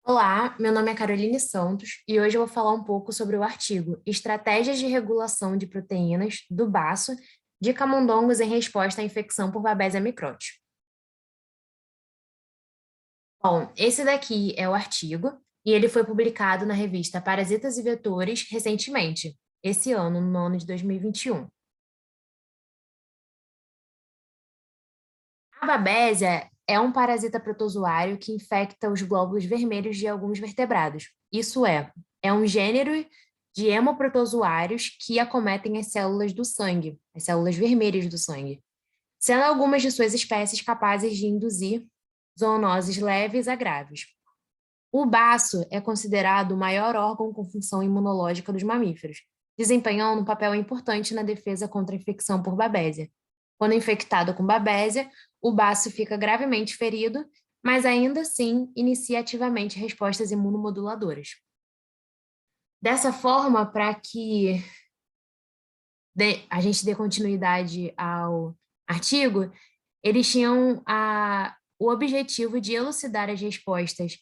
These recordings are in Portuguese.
Olá, meu nome é Caroline Santos e hoje eu vou falar um pouco sobre o artigo Estratégias de Regulação de Proteínas do Baço de Camundongos em Resposta à Infecção por Babesia microti. Bom, esse daqui é o artigo e ele foi publicado na revista Parasitas e Vetores recentemente, esse ano, no ano de 2021. A babésia é um parasita protozoário que infecta os glóbulos vermelhos de alguns vertebrados. Isso é um gênero de hemoprotozoários que acometem as células do sangue, as células vermelhas do sangue, sendo algumas de suas espécies capazes de induzir zoonoses leves a graves. O baço é considerado o maior órgão com função imunológica dos mamíferos, desempenhando um papel importante na defesa contra a infecção por babésia. Quando infectado com babésia, o baço fica gravemente ferido, mas ainda assim inicia ativamente respostas imunomoduladoras. Dessa forma, para que a gente dê continuidade ao artigo, eles tinham o objetivo de elucidar as respostas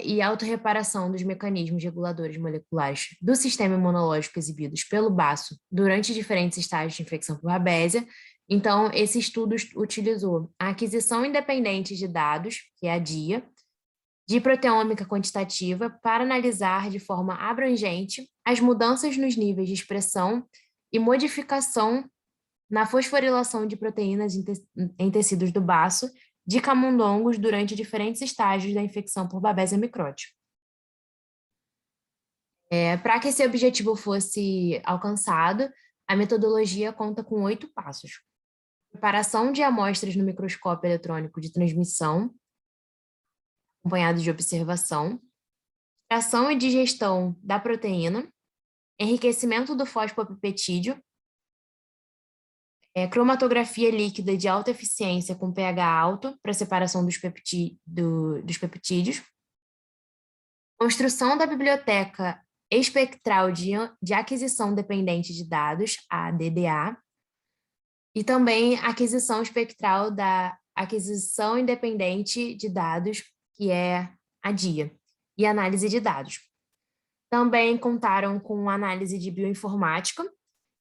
e autorreparação dos mecanismos reguladores moleculares do sistema imunológico exibidos pelo baço durante diferentes estágios de infecção por babésia. Então, esse estudo utilizou a aquisição independente de dados, que é a DIA, de proteômica quantitativa para analisar de forma abrangente as mudanças nos níveis de expressão e modificação na fosforilação de proteínas em tecidos do baço de camundongos durante diferentes estágios da infecção por Babesia microti. Para que esse objetivo fosse alcançado, a metodologia conta com 8 passos. Preparação de amostras no microscópio eletrônico de transmissão, acompanhado de observação, extração e digestão da proteína, enriquecimento do fosfopeptídeo, cromatografia líquida de alta eficiência com pH alto para separação dos peptídeos, construção da biblioteca espectral de aquisição dependente de dados, a DDA, e também aquisição espectral da aquisição independente de dados, que é a DIA, e análise de dados. Também contaram com análise de bioinformática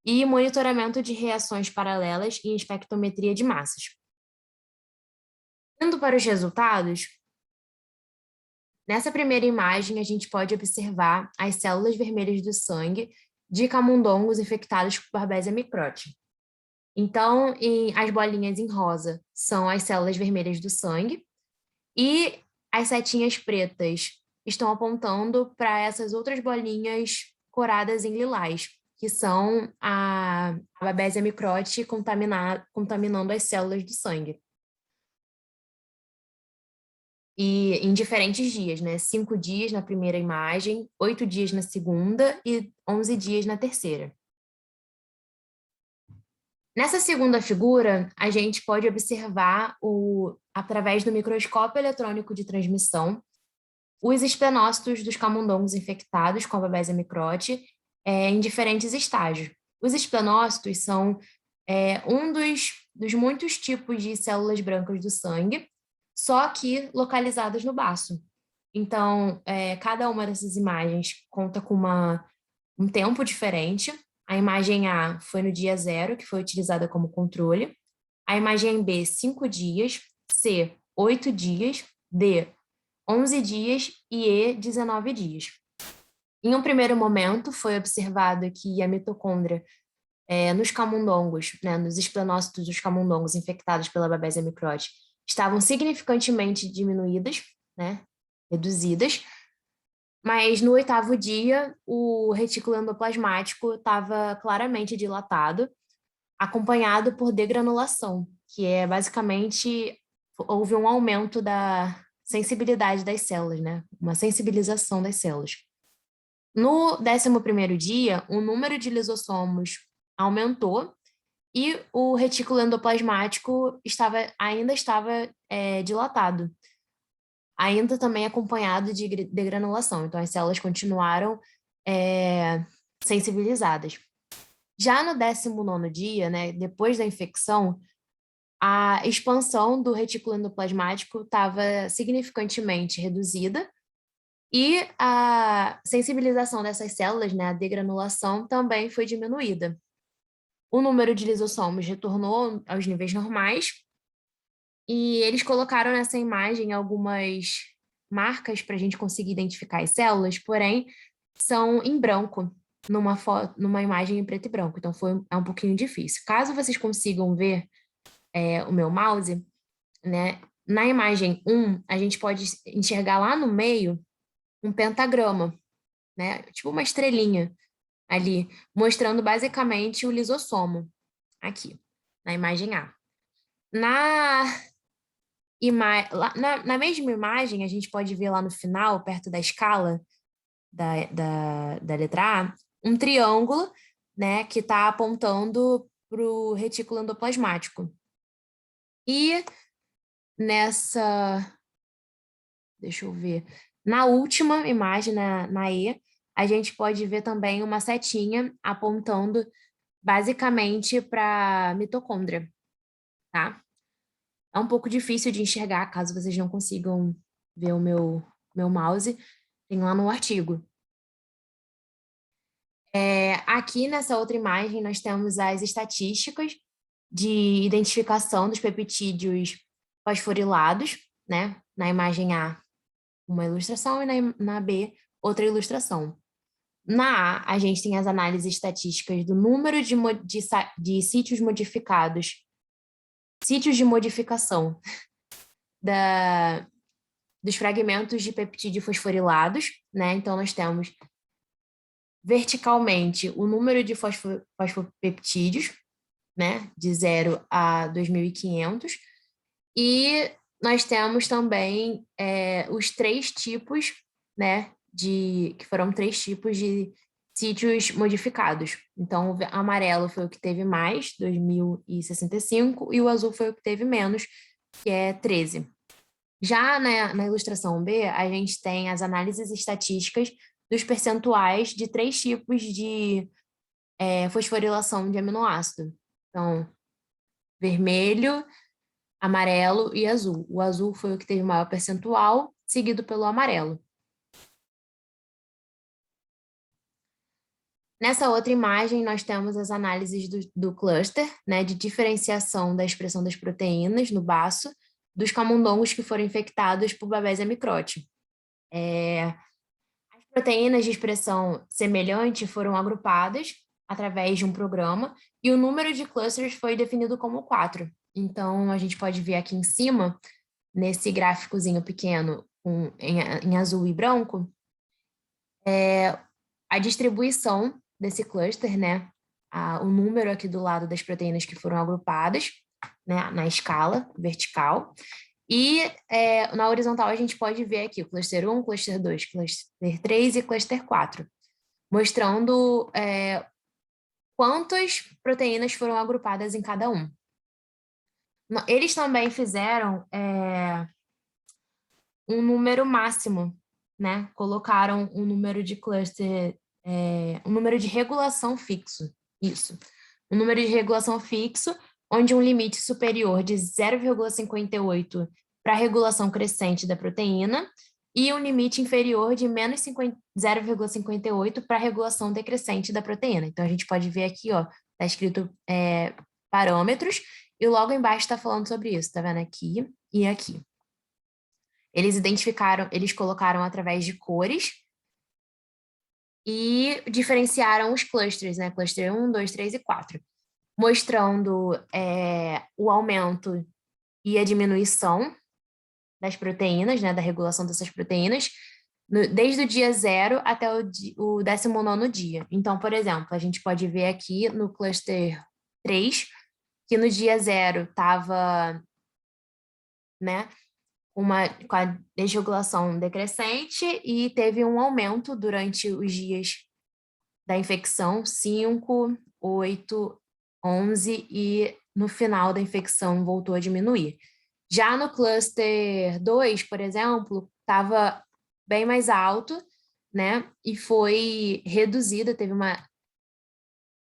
e monitoramento de reações paralelas e espectrometria de massas. Indo para os resultados, nessa primeira imagem a gente pode observar as células vermelhas do sangue de camundongos infectados por Babesia microti. Então, as bolinhas em rosa são as células vermelhas do sangue e as setinhas pretas estão apontando para essas outras bolinhas coradas em lilás, que são a Babesia microti contaminando as células do sangue. E em diferentes dias, né? 5 dias na primeira imagem, 8 dias na segunda e 11 dias na terceira. Nessa segunda figura, a gente pode observar, através do microscópio eletrônico de transmissão, os esplenócitos dos camundongos infectados com a Babesia microti em diferentes estágios. Os esplenócitos são um dos muitos tipos de células brancas do sangue, só que localizadas no baço. Então, cada uma dessas imagens conta com um tempo diferente. A imagem A foi no dia 0, que foi utilizada como controle. A imagem B, 5 dias. C, 8 dias. D, 11 dias. E E, 19 dias. Em um primeiro momento, foi observado que a mitocôndria nos camundongos, né, nos esplenócitos dos camundongos infectados pela Babesia microti, estavam significantemente diminuídas, né, reduzidas, mas no 8º dia, o retículo endoplasmático estava claramente dilatado, acompanhado por degranulação, que é basicamente, houve um aumento da sensibilidade das células, né? Uma sensibilização das células. No 11º dia, o número de lisossomos aumentou e o retículo endoplasmático ainda estava dilatado, ainda também acompanhado de degranulação. Então, as células continuaram sensibilizadas. Já no 19º dia, né, depois da infecção, a expansão do retículo endoplasmático estava significantemente reduzida, E a sensibilização dessas células, né, a degranulação, também foi diminuída. O número de lisossomos retornou aos níveis normais, e eles colocaram nessa imagem algumas marcas para a gente conseguir identificar as células, porém, são em branco, numa imagem em preto e branco, então é um pouquinho difícil. Caso vocês consigam ver o meu mouse, né, na imagem 1, a gente pode enxergar lá no meio um pentagrama, né, tipo uma estrelinha ali, mostrando basicamente o lisossomo, aqui, na imagem A. Na mesma imagem, a gente pode ver lá no final, perto da escala da letra A, um triângulo, né, que está apontando para o retículo endoplasmático. E deixa eu ver, na última imagem, na E, a gente pode ver também uma setinha apontando basicamente para mitocôndria, tá? É um pouco difícil de enxergar, caso vocês não consigam ver o meu mouse, tem lá no artigo. Aqui nessa outra imagem, nós temos as estatísticas de identificação dos peptídeos fosforilados, né? Na imagem A, uma ilustração, e na B, outra ilustração. Na A, a gente tem as análises estatísticas do número de sítios modificados, sítios de modificação dos fragmentos de peptídeo fosforilados, né? Então, nós temos verticalmente o número de fosfopeptídeos, né? De 0 a 2.500. E nós temos também os 3 tipos, né? Que foram 3 tipos de sítios modificados. Então, o amarelo foi o que teve mais, 2.065, e o azul foi o que teve menos, que é 13. Já na ilustração B, a gente tem as análises estatísticas dos percentuais de 3 tipos de fosforilação de aminoácido. Então, vermelho, amarelo e azul. O azul foi o que teve maior percentual, seguido pelo amarelo. Nessa outra imagem, nós temos as análises do cluster, né, de diferenciação da expressão das proteínas no baço dos camundongos que foram infectados por Babesia microti. As proteínas de expressão semelhante foram agrupadas através de um programa e o número de clusters foi definido como 4. Então, a gente pode ver aqui em cima, nesse gráficozinho pequeno em azul e branco, a distribuição desse cluster, né? O número aqui do lado das proteínas que foram agrupadas, né, na escala vertical. E na horizontal a gente pode ver aqui o cluster 1, cluster 2, cluster 3 e cluster 4, mostrando quantas proteínas foram agrupadas em cada um. Eles também fizeram um número máximo, né? Colocaram um número de cluster, um número de regulação fixo, isso. Um número de regulação fixo, onde um limite superior de 0,58 para a regulação crescente da proteína e um limite inferior de menos 0,58 para a regulação decrescente da proteína. Então, a gente pode ver aqui, ó, está escrito parâmetros, e logo embaixo está falando sobre isso, tá vendo? Aqui e aqui. Eles colocaram através de cores e diferenciaram os clusters, né? Cluster 1, 2, 3 e 4, mostrando o aumento e a diminuição das proteínas, né? Da regulação dessas proteínas, desde o dia 0 até o 19º dia. Então, por exemplo, a gente pode ver aqui no cluster 3, que no dia 0 estava, né? Com a desregulação decrescente e teve um aumento durante os dias da infecção, 5, 8, 11 e no final da infecção voltou a diminuir. Já no cluster 2, por exemplo, estava bem mais alto, né? E foi reduzida, teve uma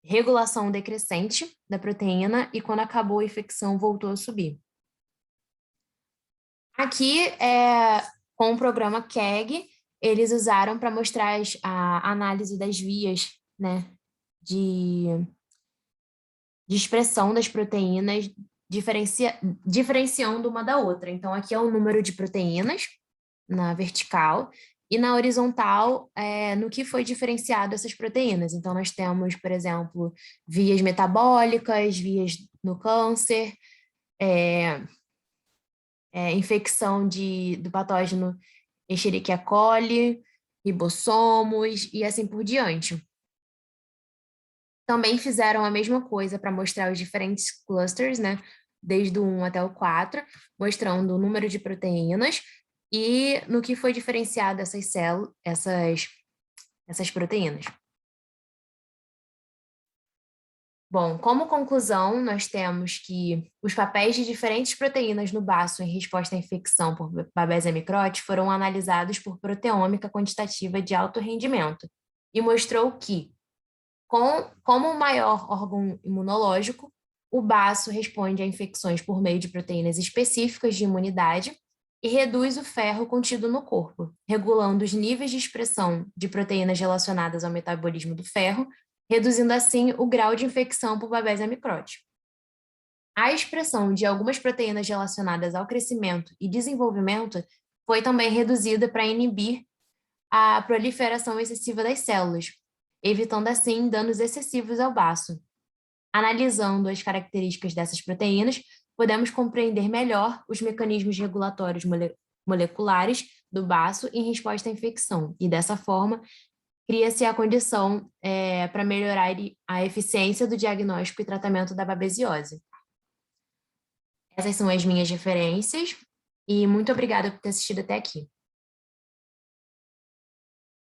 regulação decrescente da proteína e quando acabou a infecção voltou a subir. Aqui, com o programa KEGG, eles usaram para mostrar a análise das vias, né, de expressão das proteínas, diferenciando uma da outra. Então, aqui é o número de proteínas na vertical, e na horizontal, no que foi diferenciado essas proteínas. Então, nós temos, por exemplo, vias metabólicas, vias no câncer, infecção do patógeno Escherichia coli, ribossomos e assim por diante. Também fizeram a mesma coisa para mostrar os diferentes clusters, né? Desde o 1 até o 4, mostrando o número de proteínas e no que foi diferenciado essas proteínas. Bom, como conclusão, nós temos que os papéis de diferentes proteínas no baço em resposta à infecção por Babesia microti foram analisados por proteômica quantitativa de alto rendimento e mostrou que, como o maior órgão imunológico, o baço responde a infecções por meio de proteínas específicas de imunidade e reduz o ferro contido no corpo, regulando os níveis de expressão de proteínas relacionadas ao metabolismo do ferro, reduzindo assim o grau de infecção por Babesia microti. A expressão de algumas proteínas relacionadas ao crescimento e desenvolvimento foi também reduzida para inibir a proliferação excessiva das células, evitando assim danos excessivos ao baço. Analisando as características dessas proteínas, podemos compreender melhor os mecanismos regulatórios moleculares do baço em resposta à infecção, e dessa forma, cria-se a condição para melhorar a eficiência do diagnóstico e tratamento da babesiose. Essas são as minhas referências, e muito obrigada por ter assistido até aqui.